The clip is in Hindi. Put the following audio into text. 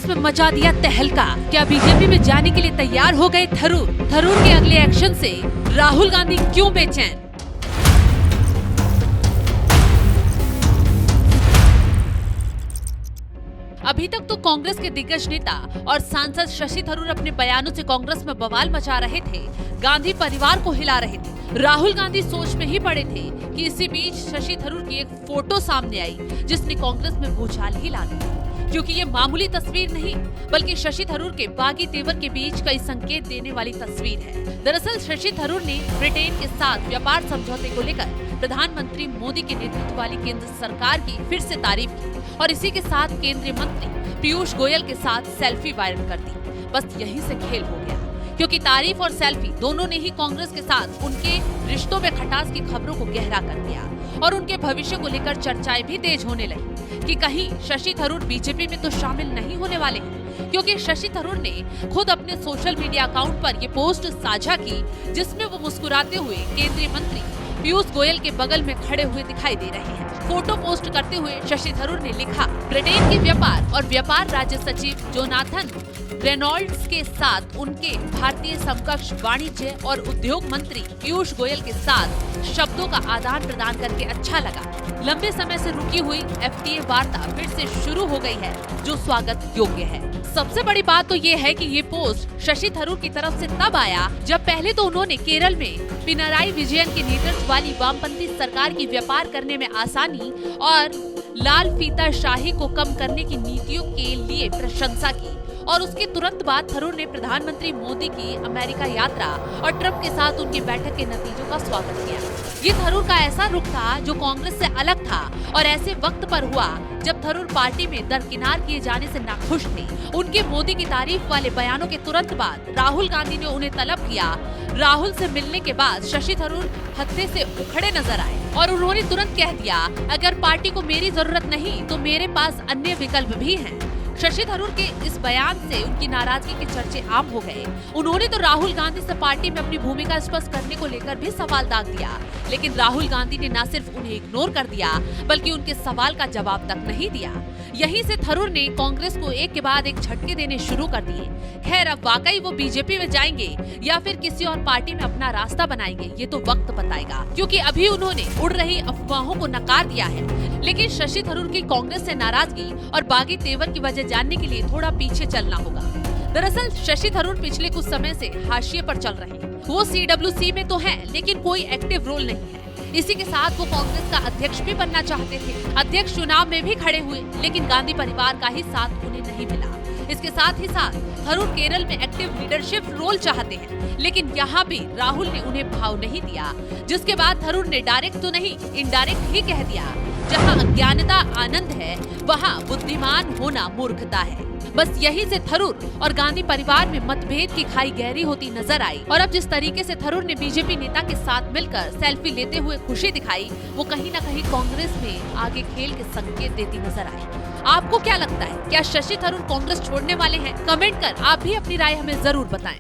में मचा दिया तहलका। क्या बीजेपी में जाने के लिए तैयार हो गए थरूर? थरूर के अगले एक्शन से राहुल गांधी क्यों बेचैन? अभी तक तो कांग्रेस के दिग्गज नेता और सांसद शशि थरूर अपने बयानों से कांग्रेस में बवाल मचा रहे थे, गांधी परिवार को हिला रहे थे। राहुल गांधी सोच में ही पड़े थे कि इसी बीच शशि थरूर की एक फोटो सामने आई जिसने कांग्रेस में भूचाल ही ला दी। क्योंकि ये मामूली तस्वीर नहीं बल्कि शशि थरूर के बागी तेवर के बीच कई संकेत देने वाली तस्वीर है। दरअसल शशि थरूर ने ब्रिटेन के साथ व्यापार समझौते को लेकर प्रधानमंत्री मोदी के नेतृत्व वाली केंद्र सरकार की फिर से तारीफ की और इसी के साथ केंद्रीय मंत्री पीयूष गोयल के साथ सेल्फी वायरल कर दी। बस यहीं से खेल हो गया, क्योंकि तारीफ और सेल्फी दोनों ने ही कांग्रेस के साथ उनके रिश्तों में खटास की खबरों को गहरा कर दिया और उनके भविष्य को लेकर चर्चाएं भी तेज होने लगी कि कहीं शशि थरूर बीजेपी में तो शामिल नहीं होने वाले हैं। क्योंकि शशि थरूर ने खुद अपने सोशल मीडिया अकाउंट पर ये पोस्ट साझा की जिसमें वो मुस्कुराते हुए केंद्रीय मंत्री पीयूष गोयल के बगल में खड़े हुए दिखाई दे रहे हैं। फोटो पोस्ट करते हुए शशि थरूर ने लिखा, ब्रिटेन के व्यापार और व्यापार राज्य सचिव जोनाथन रेनॉल्ड्स के साथ उनके भारतीय समकक्ष वाणिज्य और उद्योग मंत्री पीयूष गोयल के साथ शब्दों का आदान प्रदान करके अच्छा लगा। लंबे समय से रुकी हुई एफटीए वार्ता फिर से शुरू हो गई है, जो स्वागत योग्य है। सबसे बड़ी बात तो ये है कि ये पोस्ट शशि थरूर की तरफ से तब आया जब पहले तो उन्होंने केरल में पिनराई विजयन के नेतृत्व वाली वामपंथी सरकार की व्यापार करने में आसानी और लाल फीता शाही को कम करने की नीतियों के लिए प्रशंसा की और उसके तुरंत बाद थरूर ने प्रधानमंत्री मोदी की अमेरिका यात्रा और ट्रंप के साथ उनकी बैठक के नतीजों का स्वागत किया। ये थरूर का ऐसा रुख था जो कांग्रेस से अलग था और ऐसे वक्त पर हुआ जब थरूर पार्टी में दरकिनार किए जाने से नाखुश थे। उनके मोदी की तारीफ वाले बयानों के तुरंत बाद राहुल गांधी ने उन्हें तलब किया। राहुल से मिलने के बाद शशि थरूर हत्थे से उखड़े नजर आए और उन्होंने तुरंत कह दिया, अगर पार्टी को मेरी जरूरत नहीं तो मेरे पास अन्य विकल्प भी हैं। शशि थरूर के इस बयान से उनकी नाराजगी के चर्चे आम हो गए। उन्होंने तो राहुल गांधी से पार्टी में अपनी भूमिका स्पष्ट करने को लेकर भी सवाल दाग दिया, लेकिन राहुल गांधी ने न सिर्फ उन्हें इग्नोर कर दिया बल्कि उनके सवाल का जवाब तक नहीं दिया। यहीं से थरूर ने कांग्रेस को एक के बाद एक झटके देने शुरू कर दिए। खैर, अब वाकई वो बीजेपी में जाएंगे या फिर किसी और पार्टी में अपना रास्ता बनाएंगे, ये तो वक्त बताएगा, क्योंकि अभी उन्होंने उड़ रही अफवाहों को नकार दिया है। लेकिन शशि थरूर की कांग्रेस से नाराजगी और बागी तेवर की वजह जानने के लिए थोड़ा पीछे चलना होगा। दरअसल शशि थरूर पिछले कुछ समय से हाशिए पर चल रहे हैं। वो CWC में तो हैं, लेकिन कोई एक्टिव रोल नहीं है। इसी के साथ वो कांग्रेस का अध्यक्ष भी बनना चाहते थे। अध्यक्ष चुनाव में भी खड़े हुए, लेकिन गांधी परिवार का ही साथ उन्हें नहीं मिला। इसके साथ ही साथ थरूर केरल में एक्टिव लीडरशिप रोल चाहते हैं, लेकिन यहाँ भी राहुल ने उन्हें भाव नहीं दिया। जिसके बाद थरूर ने डायरेक्ट तो नहीं, इनडायरेक्ट ही कह दिया, जहाँ अज्ञानता आनंद है वहाँ बुद्धिमान होना मूर्खता है। बस यही से थरूर और गांधी परिवार में मतभेद की खाई गहरी होती नजर आई और अब जिस तरीके से थरूर ने बीजेपी नेता के साथ मिलकर सेल्फी लेते हुए खुशी दिखाई, वो कहीं न कहीं कांग्रेस में आगे खेल के संकेत देती नजर आई। आपको क्या लगता है, क्या शशि थरूर कांग्रेस छोड़ने वाले हैं? कमेंट कर आप भी अपनी राय हमें जरूर बताएं।